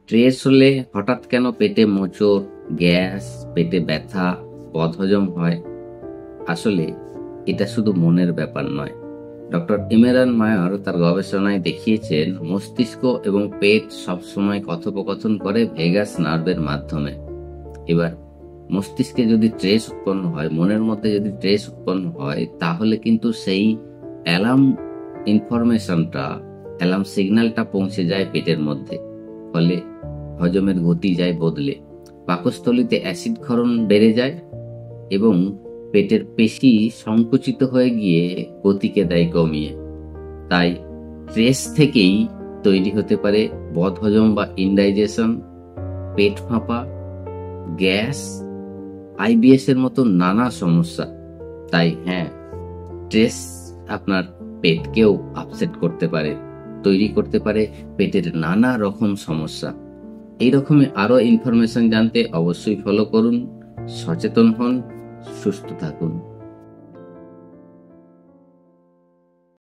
Stress হলে হঠাৎ কেন পেটে মোচড়, গ্যাস, পেটে ব্যথা, বদহজম হয়? আসলে এটা শুধু মনের ব্যাপার নয়। ডক্টর ইমেরান মায়ার তার গবেষণায় দেখিয়েছেন মস্তিষ্ক এবং পেট সবসময় কথোপকথন করে ভেগাস নার্ভের মাধ্যমে। এবার মস্তিষ্কে যদি স্ট্রেস উৎপন্ন হয়, মনের মধ্যে যদি স্ট্রেস উৎপন্ন হয়, তাহলে কিন্তু সেই অ্যালার্ম অ্যালার্ম সিগন্যালটা পৌঁছে যায় পেটের মধ্যে। ফলে হজমের গতি যায় বদলে, পাকস্থলীতে অ্যাসিড ক্ষরণ বেড়ে যায় এবং পেটের পেশি সংকুচিত হয়ে গিয়ে গতিকে দেয় কমিয়ে। তাই স্ট্রেস থেকেই তৈরি হতে পারে বদহজম বা ইনডাইজেশন, পেট ফাঁপা, গ্যাস, আইবিএস এর মতো নানা সমস্যা। তাই হ্যাঁ, স্ট্রেস আপনার পেটকেও আপসেট করতে পারে, তৈরি করতে পারে পেটের নানা রকম সমস্যা। এই রকমের আরো ইনফরমেশন জানতে অবশ্যই ফলো করুন, সচেতন হন, সুস্থ থাকুন।